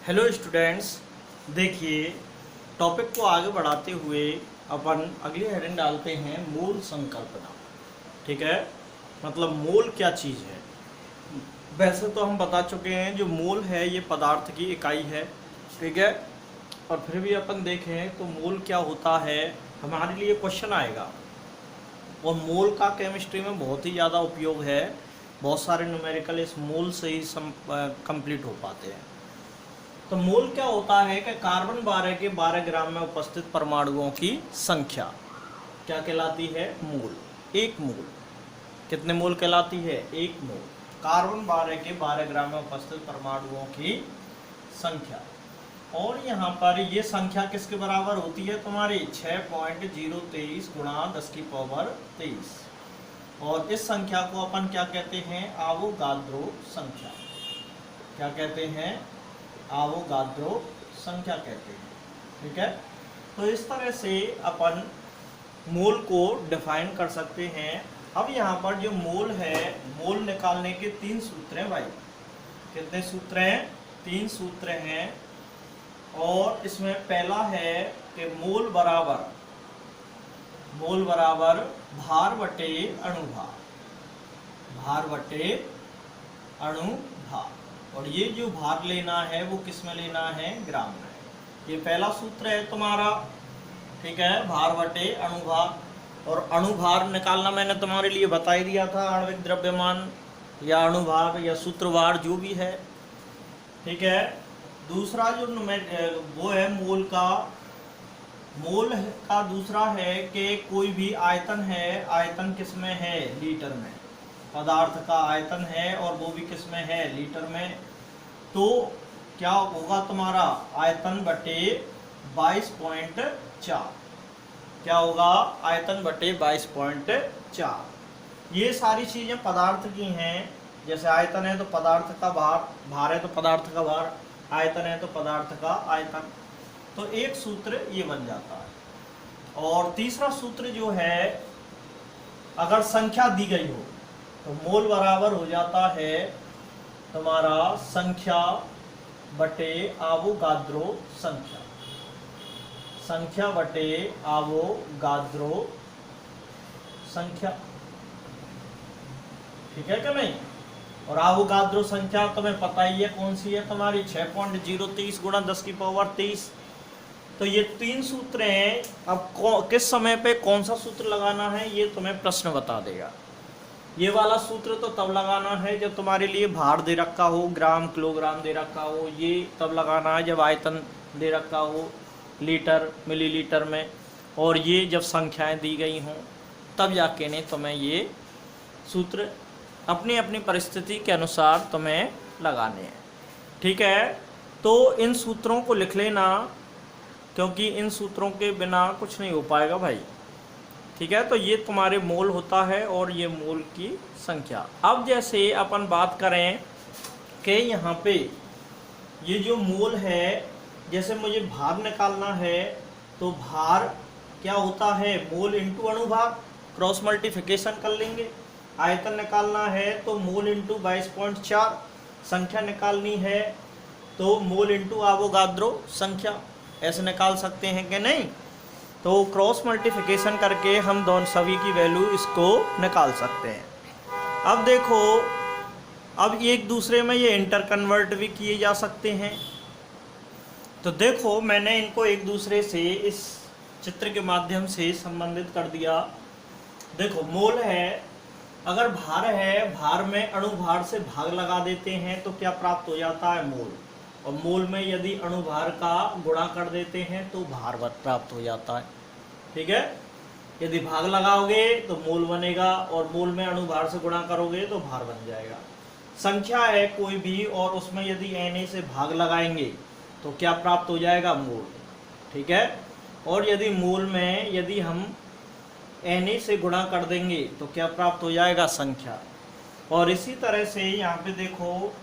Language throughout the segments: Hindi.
हेलो स्टूडेंट्स, देखिए टॉपिक को आगे बढ़ाते हुए अपन अगली हेडिंग डालते हैं मूल संकल्पना। ठीक है, मतलब मूल क्या चीज़ है। वैसे तो हम बता चुके हैं जो मूल है ये पदार्थ की इकाई है। ठीक है, और फिर भी अपन देखें तो मूल क्या होता है, हमारे लिए क्वेश्चन आएगा। और मूल का केमिस्ट्री में बहुत ही ज़्यादा उपयोग है। बहुत सारे न्यूमेरिकल इस मूल से ही कंप्लीट हो पाते हैं। तो मूल क्या होता है कि कार्बन 12 के 12 ग्राम में उपस्थित परमाणुओं की संख्या क्या कहलाती है, मूल। एक मूल कितने मूल कहलाती है, एक मूल। कार्बन 12 के 12 ग्राम में उपस्थित परमाणुओं की संख्या। और यहाँ पर ये संख्या किसके बराबर होती है, तुम्हारी 6.023 गुणा 10 की पावर 23। और इस संख्या को अपन क्या कहते हैं, आवोगाद्रो संख्या। क्या कहते हैं, आवोगाद्रो संख्या कहते हैं। ठीक है, तो इस तरह से अपन मूल को डिफाइन कर सकते हैं। अब यहाँ पर जो मूल है, मूल निकालने के 3 सूत्र हैं भाई। कितने सूत्र हैं, 3 सूत्र हैं। और इसमें पहला है कि मूल बराबर भार बटे अणुभार, भार बटे अणुभार। और ये जो भार लेना है वो किस में लेना है, ग्राम में। ये पहला सूत्र है तुम्हारा। ठीक है, भार बटे अणुभार। और अणुभार निकालना मैंने तुम्हारे लिए बता ही दिया था, आणविक द्रव्यमान या अणुभार या सूत्रभार जो भी है। ठीक है, दूसरा जो वो है मूल का दूसरा है कि कोई भी आयतन है, आयतन किस में है, लीटर में। पदार्थ का आयतन है और वो भी किस में है, लीटर में। तो क्या होगा तुम्हारा, आयतन बटे 22.4। क्या होगा, आयतन बटे 22.4। ये सारी चीजें पदार्थ की हैं। जैसे आयतन है तो पदार्थ का भार, भार है तो पदार्थ का भार, आयतन है तो पदार्थ का आयतन। तो एक सूत्र ये बन जाता है। और तीसरा सूत्र जो है, अगर संख्या दी गई हो तो मोल बराबर हो जाता है तुम्हारा संख्या बटे आवोगाद्रो संख्या, संख्या बटे आवोगाद्रो संख्या। ठीक है क्या नहीं। और आवोगाद्रो संख्या तुम्हें पता ही है कौन सी है तुम्हारी, 6.023 गुणा 10 की पावर 23। तो ये 3 सूत्र हैं। अब किस समय पे कौन सा सूत्र लगाना है ये तुम्हें प्रश्न बता देगा। ये वाला सूत्र तो तब लगाना है जब तुम्हारे लिए भार दे रखा हो, ग्राम किलोग्राम दे रखा हो। ये तब लगाना है जब आयतन दे रखा हो लीटर मिलीलीटर में। और ये जब संख्याएं दी गई हों तब जाके ने तुम्हें ये सूत्र अपनी अपनी परिस्थिति के अनुसार तुम्हें लगाने हैं। ठीक है, तो इन सूत्रों को लिख लेना, क्योंकि इन सूत्रों के बिना कुछ नहीं हो पाएगा भाई। ठीक है, तो ये तुम्हारे मोल होता है और ये मोल की संख्या। अब जैसे अपन बात करें कि यहाँ पे ये जो मोल है, जैसे मुझे भार निकालना है तो भार क्या होता है, मोल इंटू अणुभार, क्रॉस मल्टीप्लिकेशन कर लेंगे। आयतन निकालना है तो मोल इंटू 22.4, संख्या निकालनी है तो मोल इंटू आवोगाद्रो संख्या। ऐसे निकाल सकते हैं कि नहीं। तो क्रॉस मल्टीप्लिकेशन करके हम दोनों सभी की वैल्यू इसको निकाल सकते हैं। अब देखो, अब एक दूसरे में ये इंटर कन्वर्ट भी किए जा सकते हैं। तो देखो मैंने इनको एक दूसरे से इस चित्र के माध्यम से संबंधित कर दिया। देखो मोल है, अगर भार है, भार में अणुभार से भाग लगा देते हैं तो क्या प्राप्त हो जाता है, मोल। और मोल में यदि अणुभार का गुणा कर देते हैं तो भार प्राप्त हो जाता है। ठीक है, यदि भाग लगाओगे तो मोल बनेगा और मोल में अणुभार से गुणा करोगे तो भार बन जाएगा। संख्या है कोई भी और उसमें यदि Na से भाग लगाएंगे तो क्या प्राप्त हो जाएगा, मोल। ठीक है, और यदि मोल में यदि हम Na से गुणा कर देंगे तो क्या प्राप्त हो जाएगा, संख्या। और इसी तरह से यहाँ पे देखो,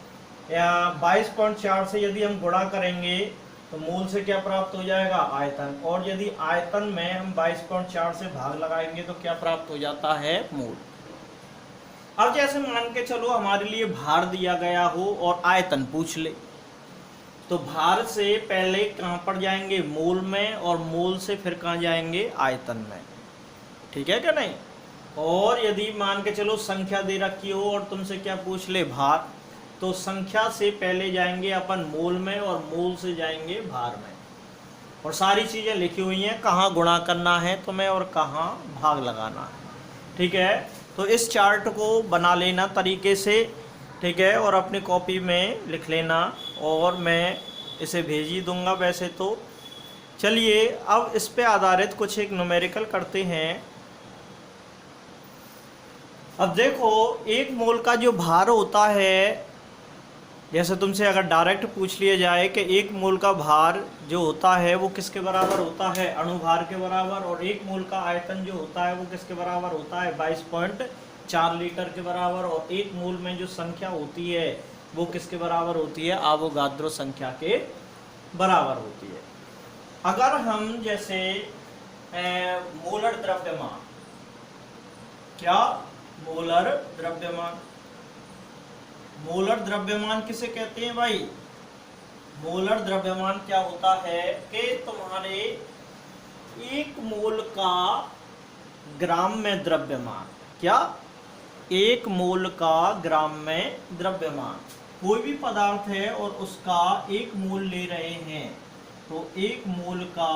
22.4 से यदि हम गुणा करेंगे तो मूल से क्या प्राप्त हो जाएगा, आयतन। और यदि आयतन में हम 22.4 से भाग लगाएंगे तो क्या प्राप्त हो जाता है, मूल। अब जैसे मान के चलो हमारे लिए भार दिया गया हो और आयतन पूछ ले, तो भार से पहले कहाँ पर जाएंगे, मोल में, और मोल से फिर कहाँ जाएंगे, आयतन में। ठीक है क्या नहीं। और यदि मान के चलो संख्या दे रखी हो और तुमसे क्या पूछ ले, भार, तो संख्या से पहले जाएंगे अपन मोल में और मोल से जाएंगे भार में। और सारी चीज़ें लिखी हुई हैं, कहाँ गुणा करना है तुम्हें और कहाँ भाग लगाना है। ठीक है, तो इस चार्ट को बना लेना तरीके से, ठीक है, और अपनी कॉपी में लिख लेना, और मैं इसे भेज ही दूंगा वैसे तो। चलिए अब इस पे आधारित कुछ एक न्यूमेरिकल करते हैं। अब देखो, एक मोल का जो भार होता है, जैसे तुमसे अगर डायरेक्ट पूछ लिया जाए कि एक मोल का भार जो होता है वो किसके बराबर होता है, अणुभार के बराबर, और एक मोल का आयतन जो होता है वो किसके बराबर होता है, 22.4 लीटर के बराबर, और एक मोल में जो संख्या होती है वो किसके बराबर होती है, आवोगाद्रो संख्या के बराबर होती है। अगर हम जैसे मोलर द्रव्यमान, क्या, मोलर द्रव्यमान, मोलर द्रव्यमान किसे कहते हैं भाई, मोलर द्रव्यमान क्या होता है कि तुम्हारे एक मोल का ग्राम में द्रव्यमान, क्या, एक मोल का ग्राम में द्रव्यमान, कोई भी पदार्थ है और उसका एक मोल ले रहे हैं, तो एक मोल का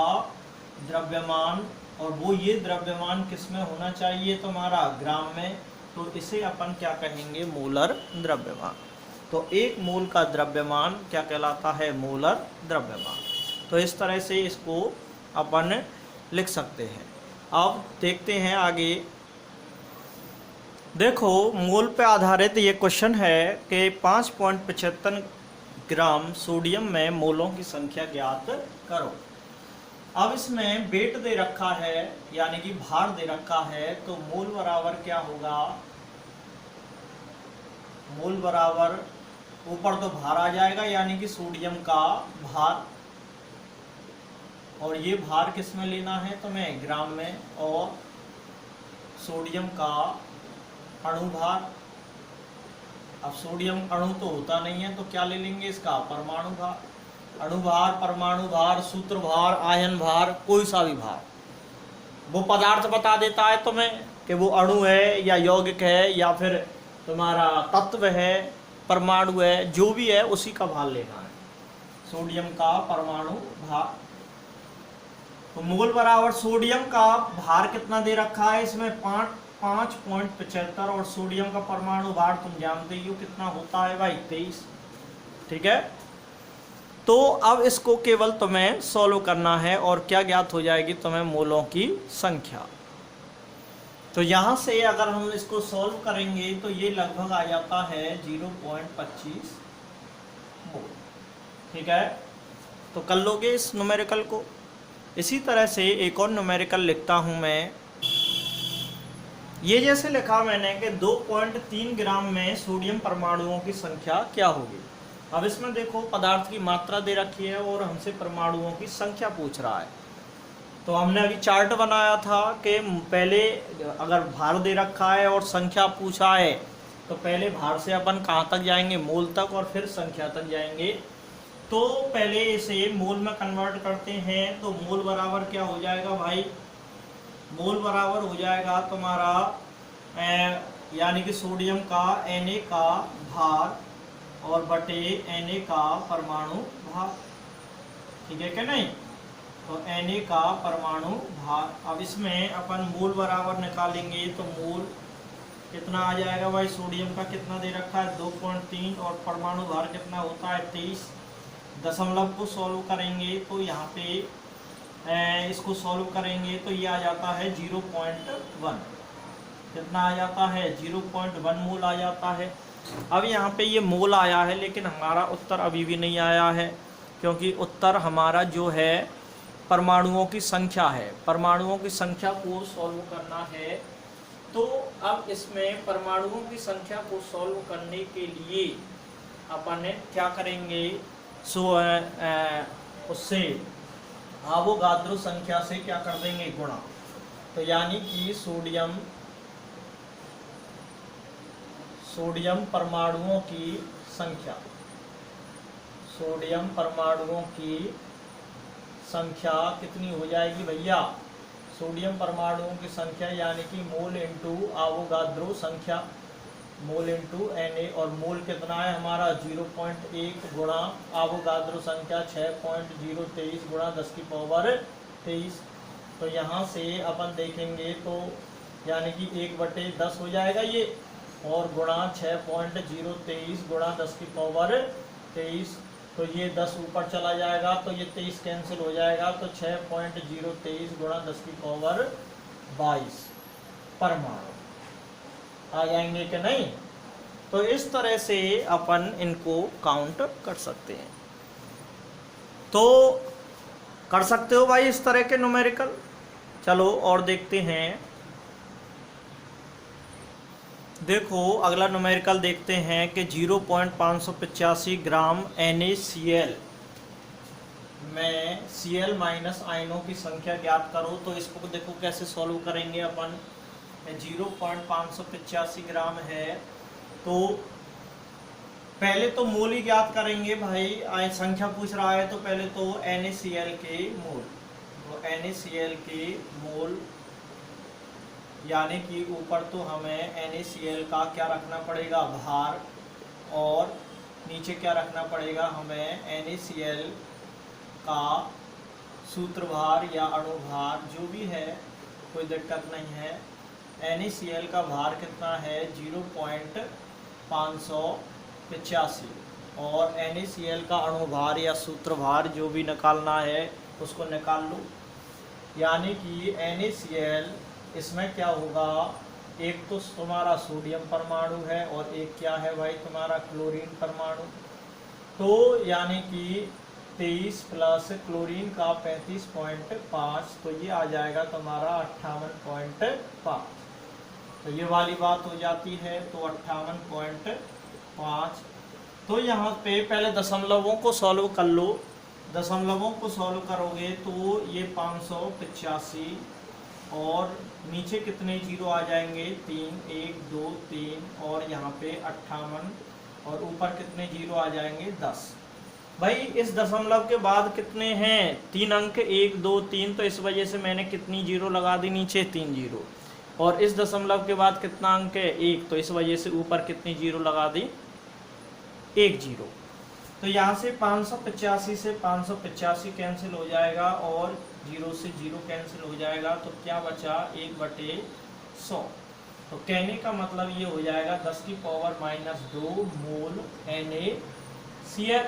द्रव्यमान, और वो ये द्रव्यमान किस में होना चाहिए तुम्हारा, ग्राम में, तो इसे अपन क्या कहेंगे, मोलर द्रव्यमान। तो एक मोल का द्रव्यमान क्या कहलाता है, मोलर द्रव्यमान। तो इस तरह से इसको अपन लिख सकते हैं। अब देखते हैं आगे। देखो, मोल पे आधारित ये क्वेश्चन है कि 5.75 ग्राम सोडियम में मोलों की संख्या ज्ञात करो। अब इसमें वेट दे रखा है, यानी कि भार दे रखा है, तो मोल बराबर क्या होगा, मोल बराबर ऊपर तो भार आ जाएगा, यानी कि सोडियम का भार, और ये भार किस में लेना है तुम्हें, ग्राम में, और सोडियम का अणुभार। अब सोडियम अणु तो होता नहीं है, तो क्या ले लेंगे, इसका परमाणु भार। अणुभार, परमाणु भार, सूत्र भार, आयन भार, कोई सा भी भार, वो पदार्थ बता देता है तुम्हें कि वो अणु है या यौगिक है या फिर तुम्हारा तत्व है, परमाणु है, जो भी है उसी का भार लेना है, सोडियम का परमाणु भार। तो मोल बराबर सोडियम का भार कितना दे रखा है इसमें, 5.75, और सोडियम का परमाणु भार तुम जानते ही हो कितना होता है भाई, 23। ठीक है, तो अब इसको केवल तुम्हें सॉल्व करना है, और क्या ज्ञात हो जाएगी तुम्हें, मोलों की संख्या। तो यहाँ से अगर हम इसको सॉल्व करेंगे तो ये लगभग आ जाता है 0.25 मोल। ठीक है, तो कर लोगे इस न्यूमेरिकल को। इसी तरह से एक और न्यूमेरिकल लिखता हूँ मैं। ये जैसे लिखा मैंने कि 2.3 ग्राम में सोडियम परमाणुओं की संख्या क्या होगी। अब इसमें देखो, पदार्थ की मात्रा दे रखी है और हमसे परमाणुओं की संख्या पूछ रहा है। तो हमने अभी चार्ट बनाया था कि पहले अगर भार दे रखा है और संख्या पूछा है, तो पहले भार से अपन कहाँ तक जाएंगे, मोल तक, और फिर संख्या तक जाएंगे। तो पहले इसे मोल में कन्वर्ट करते हैं, तो मोल बराबर क्या हो जाएगा भाई, मोल बराबर हो जाएगा तुम्हारा यानी कि सोडियम का Na का भार और बटे Na का परमाणु भार। ठीक है क्या नहीं, तो Na का परमाणु भार। अब इसमें अपन मोल बराबर निकालेंगे, तो मोल कितना आ जाएगा भाई, सोडियम का कितना दे रखा है 2.3, और परमाणु भार कितना होता है 23। दशमलव को सॉल्व करेंगे तो यहाँ पे इसको सॉल्व करेंगे तो ये आ जाता है 0.1। कितना आ जाता है, 0.1 मोल आ जाता है। अब यहाँ पे ये मोल आया है, लेकिन हमारा उत्तर अभी भी नहीं आया है, क्योंकि उत्तर हमारा जो है परमाणुओं की संख्या है। परमाणुओं की संख्या को सॉल्व करना है। तो अब इसमें परमाणुओं की संख्या को सॉल्व करने के लिए अपन क्या करेंगे, उससे आवोगाद्रो संख्या से क्या कर देंगे, गुणा। तो यानी कि सोडियम परमाणुओं की संख्या, सोडियम परमाणुओं की संख्या कितनी हो जाएगी भैया? सोडियम परमाणुओं की संख्या यानी कि मोल इंटू आवोगाद्रो संख्या, मोल इंटू Na, और मोल कितना है हमारा 0.1 गुणा आवोगाद्रो संख्या 6.023 गुणा 10⁻23। तो यहाँ से अपन देखेंगे तो यानी कि 1/10 हो जाएगा ये, और गुणा 6.023 गुणा 10⁻23, तो ये 10 ऊपर चला जाएगा तो ये 23 कैंसिल हो जाएगा, तो 6.023 गुणा 10⁻22 परमाणु आ जाएंगे कि नहीं? तो इस तरह से अपन इनको काउंट कर सकते हैं। तो कर सकते हो भाई इस तरह के न्यूमेरिकल। चलो और देखते हैं। देखो अगला न्यूमेरिकल देखते हैं कि 0.585 ग्राम NaCl में Cl माइनस आयनों की संख्या ज्ञात करो। तो इसको देखो कैसे सॉल्व करेंगे अपन। 0.585 ग्राम है, तो पहले तो मोल ही ज्ञात करेंगे भाई, संख्या पूछ रहा है तो पहले तो NaCl के मोल, तो NaCl के मोल यानी कि ऊपर तो हमें NaCl का क्या रखना पड़ेगा, भार, और नीचे क्या रखना पड़ेगा हमें NaCl का सूत्र भार या अणु भार, जो भी है कोई दिक्कत नहीं है। NaCl का भार कितना है 0.585, और NaCl का अणु भार या सूत्र भार जो भी निकालना है उसको निकाल लो। यानी कि NaCl इसमें क्या होगा, एक तो तुम्हारा सोडियम परमाणु है और एक क्या है भाई तुम्हारा क्लोरीन परमाणु। तो यानी कि 23 प्लस क्लोरीन का 35.5, तो ये आ जाएगा तुम्हारा 58.5। तो ये वाली बात हो जाती है, तो 58.5। तो यहाँ पे पहले दशमलवों को सॉल्व कर लो। दशमलवों को सॉल्व करोगे तो ये 585, और नीचे कितने जीरो आ जाएंगे 3, 1 2 3, और यहाँ पे 58, और ऊपर कितने जीरो आ जाएंगे 10। भाई इस दशमलव के बाद कितने हैं 3 अंक, 1 2 3, तो इस वजह से मैंने कितनी जीरो लगा दी नीचे 3 जीरो। और इस दशमलव के बाद कितना अंक है 1, तो इस वजह से ऊपर कितनी जीरो लगा दी 1 जीरो। तो यहाँ से 585 से 585 कैंसिल हो जाएगा, और 0 से 0 कैंसिल हो जाएगा, तो क्या बचा 1/100। तो कहने का मतलब ये हो जाएगा 10⁻⁻2 मोल NaCl,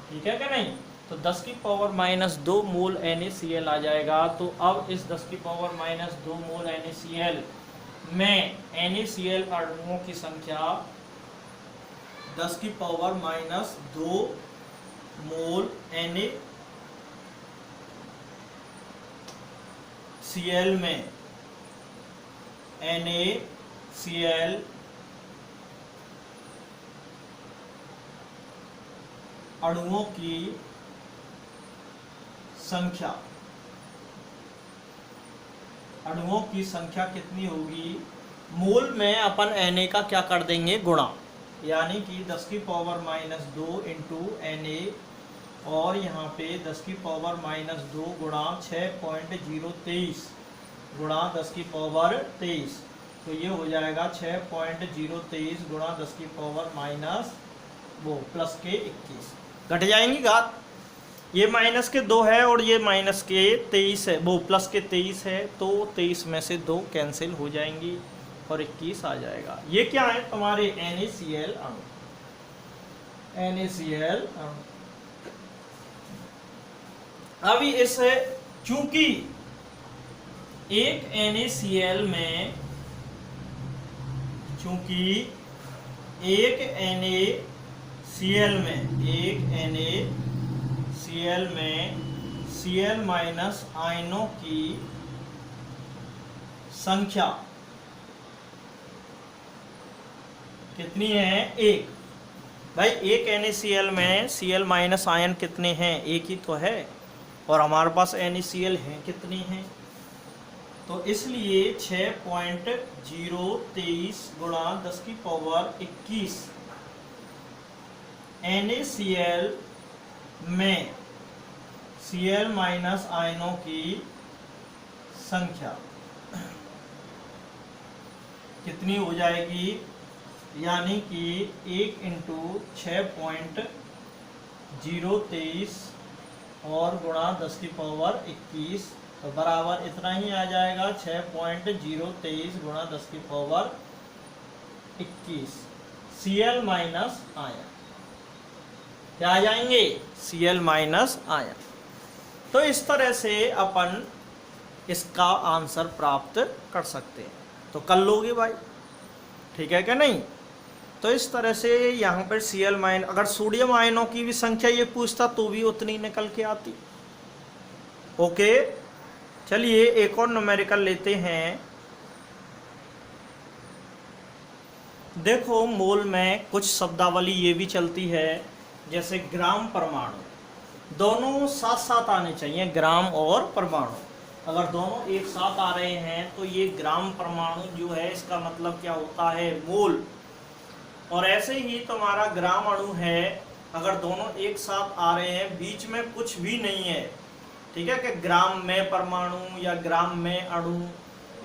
ठीक है क्या नहीं? तो 10⁻⁻2 मोल NaCl आ जाएगा। तो अब इस 10⁻⁻2 मोल NaCl में NaCl अणुओं की संख्या 10⁻⁻2 मोल NaCl में NaCl अणुओं की संख्या कितनी होगी, मोल में अपन Na का क्या कर देंगे गुणा, यानी कि 10⁻⁻2 इंटू Na, और यहाँ पे 10⁻⁻2 गुणा 6.023 गुणा 10⁻23, तो ये हो जाएगा 6.023 गुणा 10⁻⁻, वो प्लस के 21, घट जाएंगी घात। ये माइनस के 2 है और ये माइनस के 23 है, वो प्लस के 23 है, तो 23 में से 2 कैंसिल हो जाएंगी और 21 आ जाएगा। ये क्या है तुम्हारे NaCl अणु, NaCl अणु। अभी इस चूंकि एक NaCl में Cl माइनस आयनों की संख्या कितनी है 1। भाई एक NaCl में Cl माइनस आयन कितने हैं, एक ही तो है, और हमारे पास NaCl हैं कितने हैं, तो इसलिए 6.023 गुणा 10⁻21 NaCl में Cl माइनस आयनों की संख्या कितनी हो जाएगी, यानी कि 1 इंटू 6.023 और गुणा 10 की पावर 21, तो बराबर इतना ही आ जाएगा 6.023 गुणा 10 की पावर 21 Cl माइनस आयन। क्या आ जाएंगे? Cl minus ion. तो इस तरह से अपन इसका आंसर प्राप्त कर सकते हैं। तो कर लोगे भाई, ठीक है क्या नहीं? तो इस तरह से यहाँ पर Cl माइन, अगर सोडियम आयनों की भी संख्या ये पूछता तो भी उतनी निकल के आती। ओके, चलिए एक और न्यूमेरिकल लेते हैं। देखो मोल में कुछ शब्दावली ये भी चलती है, जैसे ग्राम परमाणु, दोनों साथ साथ आने चाहिए, ग्राम और परमाणु। अगर दोनों एक साथ आ रहे हैं तो ये ग्राम परमाणु जो है इसका मतलब क्या होता है? मोल। और ऐसे ही तुम्हारा ग्राम अणु है, अगर दोनों एक साथ आ रहे हैं, बीच में कुछ भी नहीं है, ठीक है, कि ग्राम में परमाणु या ग्राम में अणु,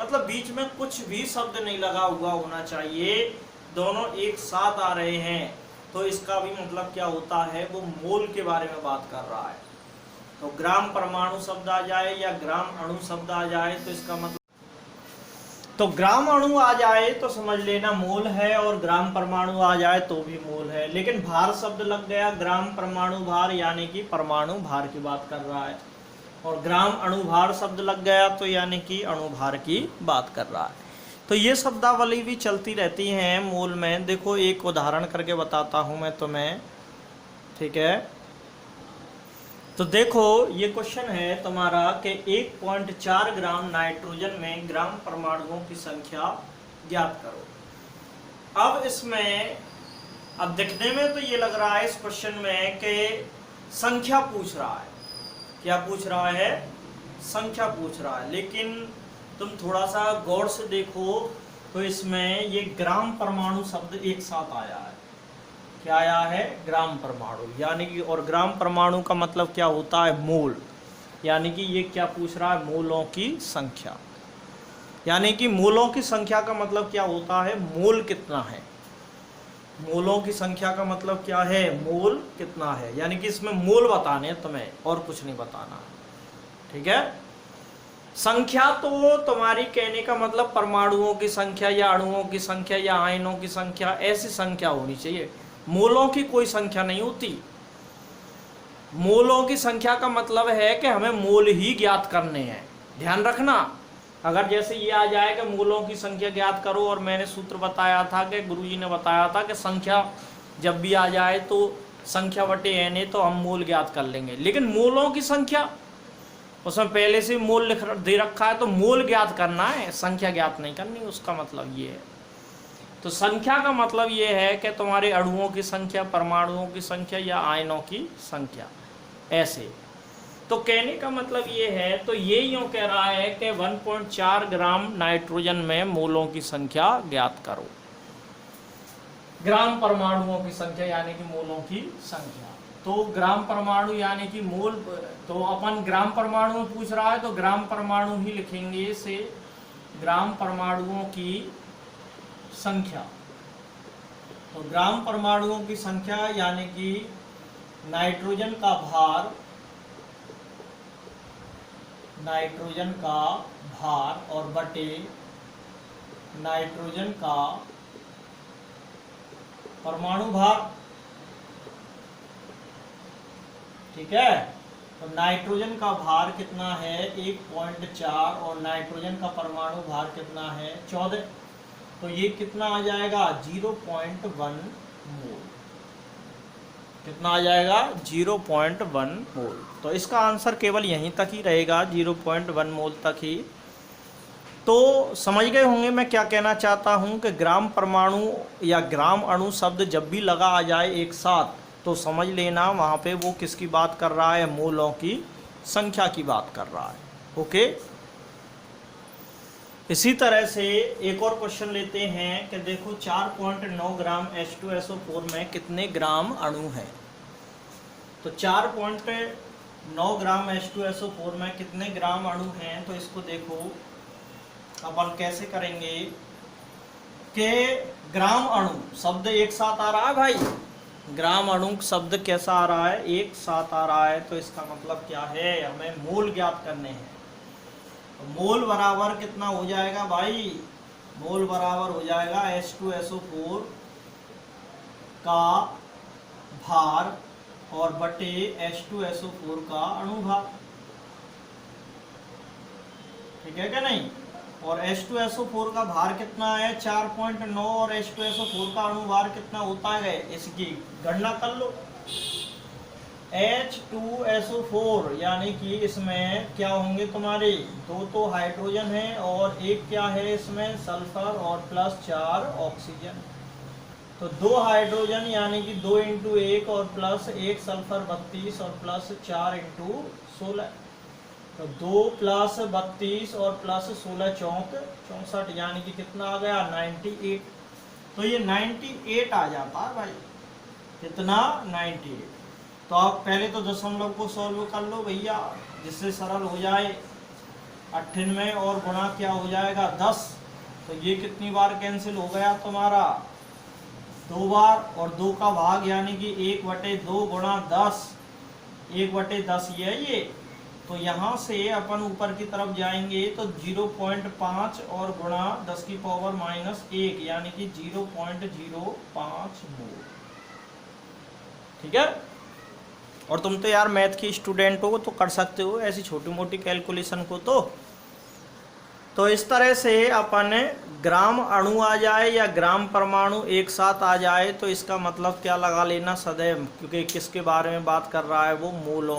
मतलब बीच में कुछ भी शब्द नहीं लगा हुआ होना चाहिए, दोनों एक साथ आ रहे हैं, तो इसका भी मतलब क्या होता है? वो मोल के बारे में बात कर रहा है। तो ग्राम परमाणु शब्द आ जाए या ग्राम अणु शब्द आ जाए तो इसका मतलब, तो ग्राम अणु आ जाए तो समझ लेना मोल है, और ग्राम परमाणु आ जाए तो भी मोल है। लेकिन भार शब्द लग गया, ग्राम परमाणु भार, यानी कि परमाणु भार की बात कर रहा है, और ग्राम अणु भार शब्द लग गया तो यानी कि अणु भार की बात कर रहा है। तो ये शब्दावली भी चलती रहती हैं मोल में। देखो एक उदाहरण करके बताता हूं मैं तुम्हें, ठीक है। तो देखो ये क्वेश्चन है तुम्हारा कि 1.4 ग्राम नाइट्रोजन में ग्राम परमाणुओं की संख्या ज्ञात करो। अब इसमें, अब दिखने में तो ये लग रहा है इस क्वेश्चन में कि संख्या पूछ रहा है। क्या पूछ रहा है? संख्या पूछ रहा है। लेकिन तुम थोड़ा सा गौर से देखो तो इसमें ये ग्राम परमाणु शब्द एक साथ आया है। क्या आया है? ग्राम परमाणु, यानी कि, और ग्राम परमाणु का मतलब क्या होता है? मोल। यानी कि ये क्या पूछ रहा है? मोलों की संख्या। यानी कि मोलों की संख्या का मतलब क्या होता है? मोल कितना है। मोलों की संख्या का मतलब क्या है? मोल कितना है। यानी कि इसमें मोल बताने तुम्हें, और कुछ नहीं बताना, ठीक है। संख्या तो तुम्हारी कहने का मतलब परमाणुओं की संख्या या अणुओं की संख्या या आयनों की संख्या, ऐसी संख्या होनी चाहिए। मोलों की कोई संख्या नहीं होती। मोलों की संख्या का मतलब है कि हमें मोल ही ज्ञात करने हैं। ध्यान रखना, अगर जैसे ये आ जाए कि मोलों की संख्या ज्ञात करो, और मैंने सूत्र बताया था कि गुरुजी ने बताया था कि संख्या जब भी आ जाए तो संख्या बटे n तो हम मोल ज्ञात कर लेंगे। लेकिन मोलों की संख्या, उसमें पहले से मोल दे रखा है, तो मोल ज्ञात करना है, संख्या ज्ञात नहीं करनी। उसका मतलब ये है। तो संख्या का मतलब ये है कि तुम्हारे अणुओं की संख्या, परमाणुओं की संख्या या आयनों की संख्या, ऐसे। तो कहने का मतलब ये है, तो ये यूँ कह रहा है कि 1.4 ग्राम नाइट्रोजन में मोलों की संख्या ज्ञात करो। ग्राम परमाणुओं की संख्या यानी कि मोलों की संख्या। तो ग्राम परमाणु यानी कि मोल, तो अपन ग्राम परमाणु में पूछ रहा है तो ग्राम परमाणु ही लिखेंगे से, ग्राम परमाणुओं की संख्या। तो ग्राम परमाणुओं की संख्या यानी कि नाइट्रोजन का भार, नाइट्रोजन का भार और बटे नाइट्रोजन का परमाणु भार, ठीक है। तो नाइट्रोजन का भार कितना है? 1.4, और नाइट्रोजन का परमाणु भार कितना है? 14। तो ये कितना आ जाएगा? 0.1 मोल। कितना आ जाएगा? 0.1 मोल। तो इसका आंसर केवल यहीं तक ही रहेगा, 0.1 मोल तक ही। तो समझ गए होंगे मैं क्या कहना चाहता हूँ कि ग्राम परमाणु या ग्राम अणु शब्द जब भी लगा आ जाए एक साथ, तो समझ लेना वहाँ पे वो किसकी बात कर रहा है? मोलों की संख्या की बात कर रहा है। ओके, इसी तरह से एक और क्वेश्चन लेते हैं कि देखो 4.9 ग्राम H2SO4 में कितने ग्राम अणु हैं। तो 4.9 ग्राम H2SO4 में कितने ग्राम अणु हैं, तो इसको देखो अपन कैसे करेंगे कि ग्राम अणु शब्द एक साथ आ रहा है भाई, ग्राम अणु शब्द कैसा आ रहा है, एक साथ आ रहा है। तो इसका मतलब क्या है, हमें मोल ज्ञात करने हैं। तो मोल बराबर कितना हो जाएगा भाई, मोल बराबर हो जाएगा H2SO4 का भार और बटे H2SO4 का अणुभार, ठीक है क्या नहीं। और H2SO4 का भार कितना है 4.9 और H2SO4 का अणुभार कितना होता है, इसकी गणना कर लो। H2SO4 यानी कि इसमें क्या होंगे तुम्हारे, दो तो हाइड्रोजन है और एक क्या है इसमें सल्फर और प्लस 4 ऑक्सीजन। तो 2 हाइड्रोजन यानी कि 2 इंटू 1 और प्लस 1 सल्फर 32 और प्लस 4 इंटू 16। तो 2 प्लस 32 और प्लस 16 64 यानी कि कितना आ गया 98। तो ये 98 आ जाता है भाई, कितना 98। तो आप पहले तो दशमलव को सॉल्व कर लो भैया, जिससे सरल हो जाए। 98 और गुणा क्या हो जाएगा 10। तो ये कितनी बार कैंसिल हो गया तुम्हारा 2 बार, और 2 का भाग यानी कि 1/2 गुणा 10, 1/10 ये है ये। तो यहाँ से अपन ऊपर की तरफ जाएंगे तो 0.5 और गुणा 10 की पावर -1 यानी कि 0.05 मोल, ठीक है। और तुम तो यार मैथ की स्टूडेंट हो तो कर सकते हो ऐसी छोटी मोटी कैलकुलेशन को। तो इस तरह से अपन ग्राम अणु आ जाए या ग्राम परमाणु एक साथ आ जाए तो इसका मतलब क्या लगा लेना सदैव, क्योंकि किसके बारे में बात कर रहा है वो मोलों